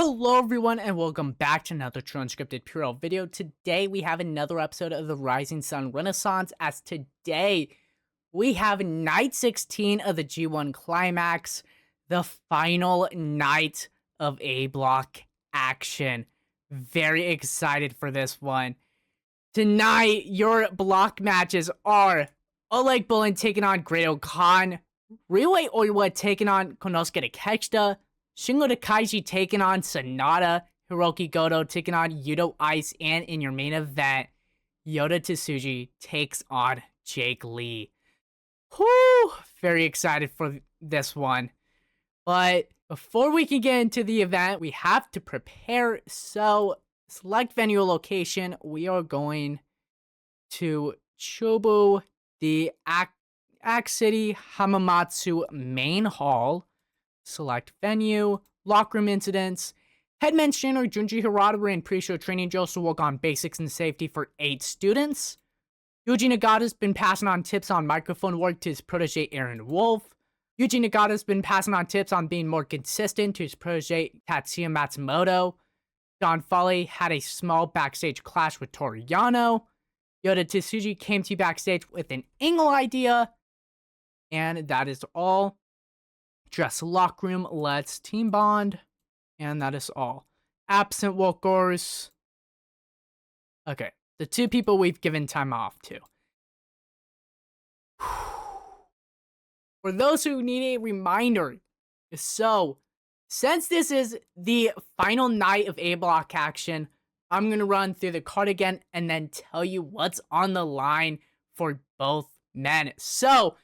Hello everyone and welcome back to another True Unscripted Puro video. Today we have another episode of the Rising Sun Renaissance, as today we have night 16 of the G1 Climax, the final night of A block action. Very excited for this one. Tonight your block matches are Oleg Bullen taking on Great-O-Khan, Ryuhei Oiwa taking on Konosuke Takeshita, Shingo Takagi taking on Sonata, Hiroki Goto taking on Yuto Ice, and in your main event, Yota Tsuji takes on Jake Lee. Whew! Very excited for this one. But before we can get into the event, we have to prepare. So, select venue location. We are going to Chobu, the Act City Hamamatsu main hall. Select venue, locker room incidents. Headman trainer Junji Hirata ran pre-show training drills to work on basics and safety for 8 students. Yuji Nagata's been passing on tips on microphone work to his protege Aaron Wolf. Yuji Nagata's been passing on tips on being more consistent to his protege Tatsuya Matsumoto. Don Fale had a small backstage clash with Toru Yano. Yota Tsuji came to backstage with an angle idea. And that is all. Dress locker room, let's team bond. And that is all. Absent workers. Okay, the 2 people we've given time off to. For those who need a reminder, so since this is the final night of A block action, I'm going to run through the card again and then tell you what's on the line for both men. So,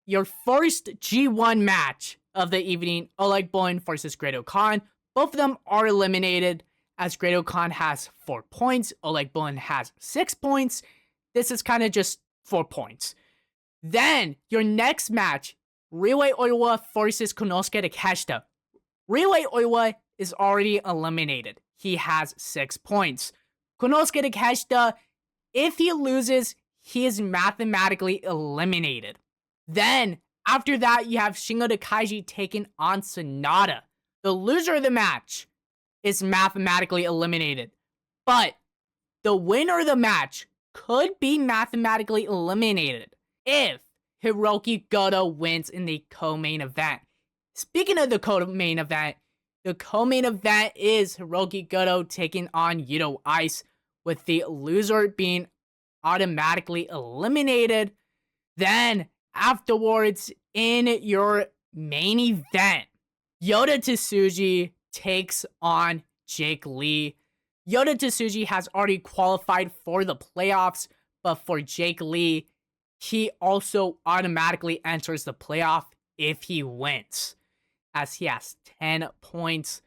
your first G1 match of the evening, Oleg Bullen versus Great-O-Khan. Both of them are eliminated, as Great-O-Khan has 4 points, Oleg Bullen has 6 points. This is kind of just 4 points. Then, your next match, Ryuhei Oiwa versus Konosuke Takeshita. Ryuhei Oiwa is already eliminated. He has 6 points. Konosuke Takeshita, if he loses, he is mathematically eliminated. Then, after that, you have Shingo Takagi taking on Sonata. The loser of the match is mathematically eliminated. But the winner of the match could be mathematically eliminated if Hiroki Goto wins in the co-main event. Speaking of the co-main event is Hiroki Goto taking on Yuto Ice, with the loser being automatically eliminated. Then, afterwards, in your main event, Yota Tsuji takes on Jake Lee. Yota Tsuji has already qualified for the playoffs, but for Jake Lee, he also automatically enters the playoff if he wins, as he has 10 points.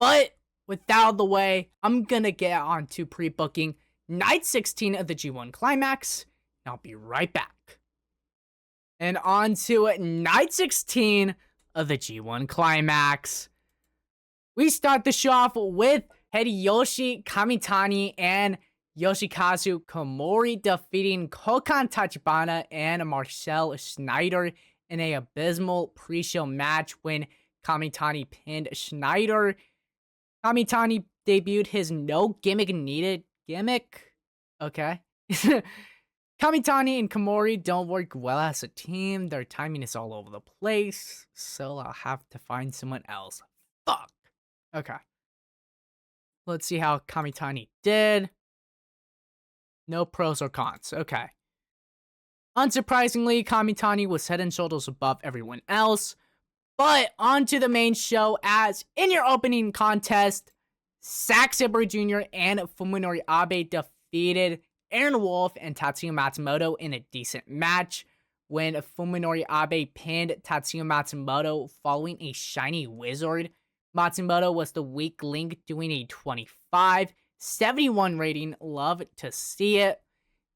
But with that out of the way, I'm gonna get on to pre-booking night 16 of the G1 Climax, and I'll be right back. And on to night 16 of the G1 Climax. We start the show off with Hideyoshi Kamitani and Yoshikazu Komori defeating Kokan Tachibana and Marcel Schneider in a abysmal pre-show match when Kamitani pinned Schneider. Kamitani debuted his no gimmick needed gimmick. Okay. Kamitani and Komori don't work well as a team. Their timing is all over the place, so I'll have to find someone else. Fuck. Okay. Let's see how Kamitani did. No pros or cons. Okay. Unsurprisingly, Kamitani was head and shoulders above everyone else. But on to the main show, as in your opening contest, Zack Sabre Jr. and Fuminori Abe defeated Aaron Wolf and Tatsuya Matsumoto in a decent match when Fuminori Abe pinned Tatsuya Matsumoto following a shiny wizard. Matsumoto was the weak link, doing a 25-71 rating. Love to see it.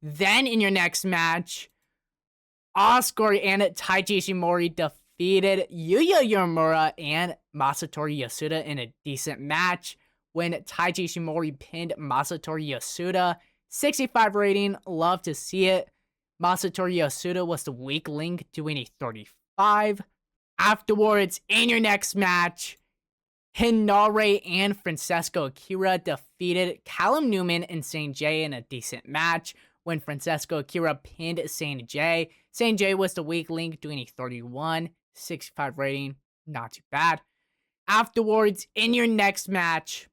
Then in your next match, Oscar and Taiji Ishimori defeated Yuya Uemura and Masatori Yasuda in a decent match when Taiji Ishimori pinned Masatori Yasuda. 65 rating, love to see it. Masatori Yasuda was the weak link, doing a 35. Afterwards, in your next match, Hinare and Francesco Akira defeated Callum Newman and St. J in a decent match when Francesco Akira pinned St. J. St. J was the weak link, doing a 31.65 rating. Not too bad. Afterwards, in your next match,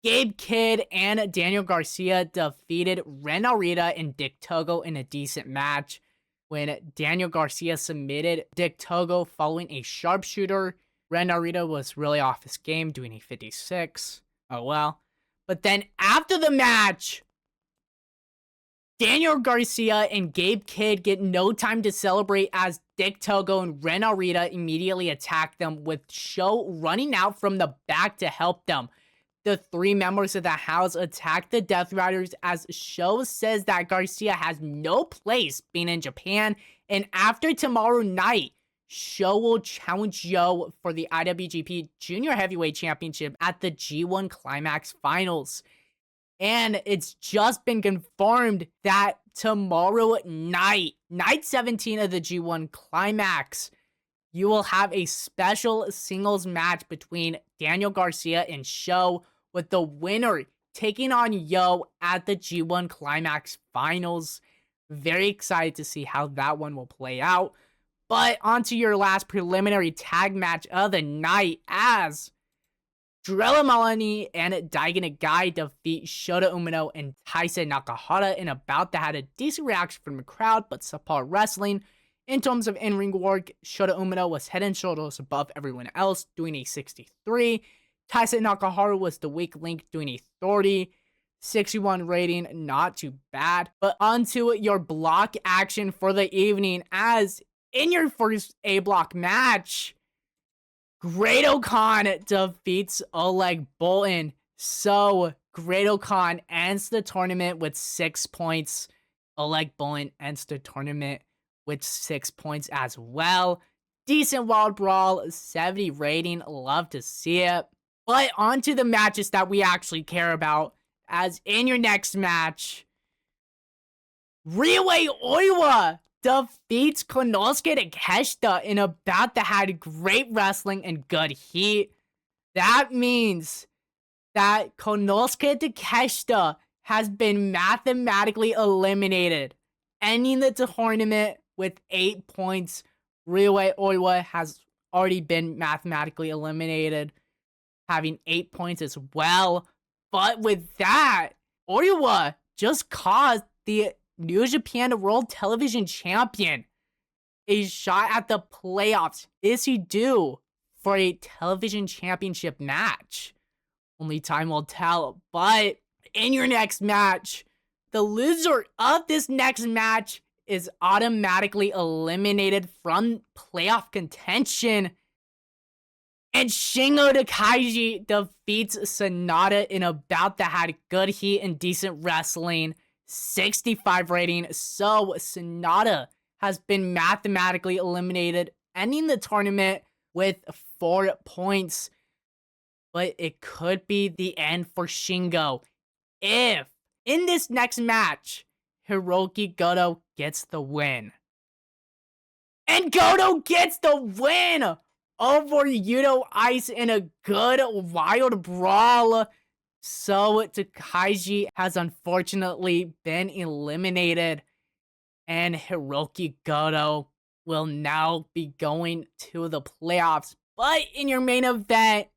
Gabe Kidd and Daniel Garcia defeated Ren Narita and Dick Togo in a decent match when Daniel Garcia submitted Dick Togo following a sharpshooter. Ren Narita was really off his game, doing a 56. Oh well. But then after the match, Daniel Garcia and Gabe Kidd get no time to celebrate as Dick Togo and Ren Narita immediately attack them, with Sho running out from the back to help them. The three members of the house attack the Death Riders as Sho says that Garcia has no place being in Japan, and after tomorrow night, Sho will challenge Yo for the IWGP Junior Heavyweight Championship at the G1 Climax Finals. And it's just been confirmed that tomorrow night, night 17 of the G1 Climax, you will have a special singles match between Daniel Garcia and Sho, with the winner taking on Yo at the G1 Climax Finals. Very excited to see how that one will play out. But onto your last preliminary tag match of the night, as Drella Malani and Daigen Nagai defeat Shota Umino and Taisei Nakahara in a bout that had a decent reaction from the crowd, but subpar wrestling. In terms of in-ring work, Shota Umino was head and shoulders above everyone else, doing a 63. Taisei Nakahara was the weak link, doing a 30. 61 rating, not too bad. But onto your block action for the evening, as in your first A-block match, Great-O-Khan defeats Oleg Boltin. So, Great-O-Khan ends the tournament with 6 points. Oleg Boltin ends the tournament with 6 points as well. Decent wild brawl, 70 rating, love to see it. But onto the matches that we actually care about, as in your next match, Ryuhei Oiwa defeats Konosuke Takeshita in a bout that had great wrestling and good heat. That means that Konosuke Takeshita has been mathematically eliminated, ending the tournament with 8 points. Ryuhei Oiwa has already been mathematically eliminated, having 8 points as well. But with that, Oiwa just caused the New Japan World Television Champion a shot at the playoffs. Is he due for a television championship match? Only time will tell. But in your next match, the loser of this next match is automatically eliminated from playoff contention. And Shingo Takagi defeats Sonata in a bout that had good heat and decent wrestling. 65 rating. So Sonata has been mathematically eliminated, ending the tournament with 4 points. But it could be the end for Shingo if, in this next match, Hiroki Goto gets the win. And Goto gets the win over Yuto Ice in a good wild brawl. So Takagi has unfortunately been eliminated, and Hiroki Goto will now be going to the playoffs. But in your main event,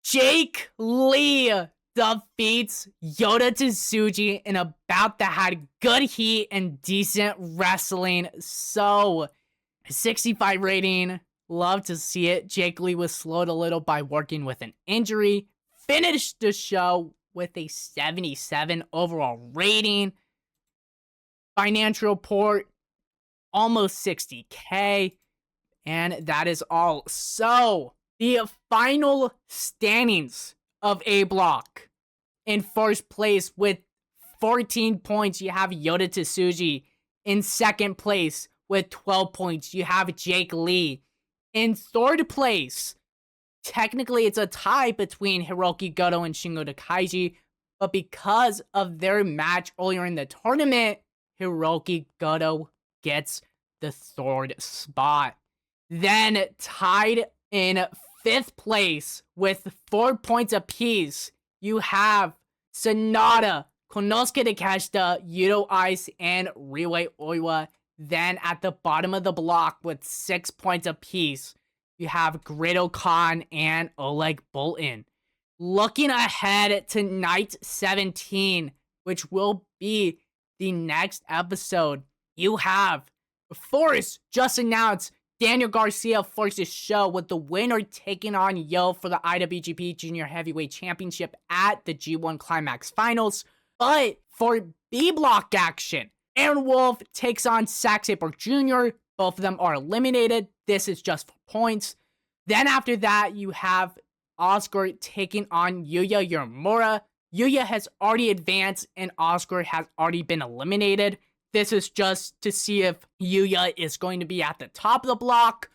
Jake Lee defeats Yota Tsuji in a bout that had good heat and decent wrestling. So, 65 rating. Love to see it. Jake Lee was slowed a little by working with an injury. Finished the show with a 77 overall rating. Financial report, almost 60K. And that is all. So, the final standings of A Block. In first place with 14 points, you have Yota Tsuji. In second place with 12 points, you have Jake Lee. In third place, technically it's a tie between Hiroki Goto and Shingo Takagi, but because of their match earlier in the tournament, Hiroki Goto gets the third spot. Then tied in 5th place with 4 points apiece, you have Sonata, Konosuke Takeshita, Yuto Ice, and Riway Oiwa. Then at the bottom of the block with 6 points apiece, you have Great Khan and Oleg Boltin. Looking ahead to night 17, which will be the next episode, you have Force just announced Daniel Garcia forces show with the winner taking on Yo for the IWGP Junior Heavyweight Championship at the G1 Climax Finals. But for B block action, Aaron Wolf takes on Zack Sabre Jr. Both of them are eliminated. This is just for points. Then after that, you have Oscar taking on Yuya Uemura. Yuya has already advanced and Oscar has already been eliminated. This is just to see if Yuya is going to be at the top of the block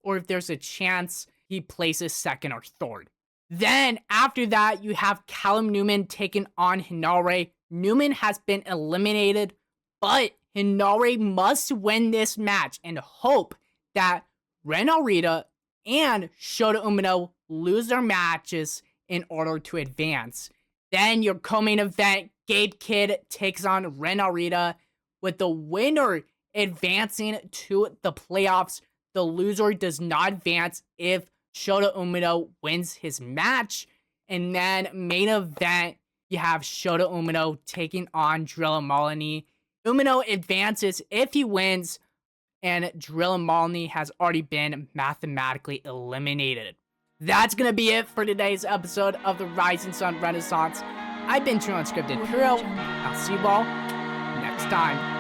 or if there's a chance he places second or third. Then after that, you have Callum Newman taking on Hinare. Newman has been eliminated, but Hinare must win this match and hope that Ren Narita and Shota Umino lose their matches in order to advance. Then your co-main event, Gabe Kidd takes on Ren Narita, with the winner advancing to the playoffs. The loser does not advance if Shota Umino wins his match. And then main event, you have Shota Umino taking on Drilla Molyneux. Umino advances if he wins, and Drilla Molyneux has already been mathematically eliminated. That's going to be it for today's episode of the Rising Sun Renaissance. I've been True Unscripted Puro. I'll see you all next time.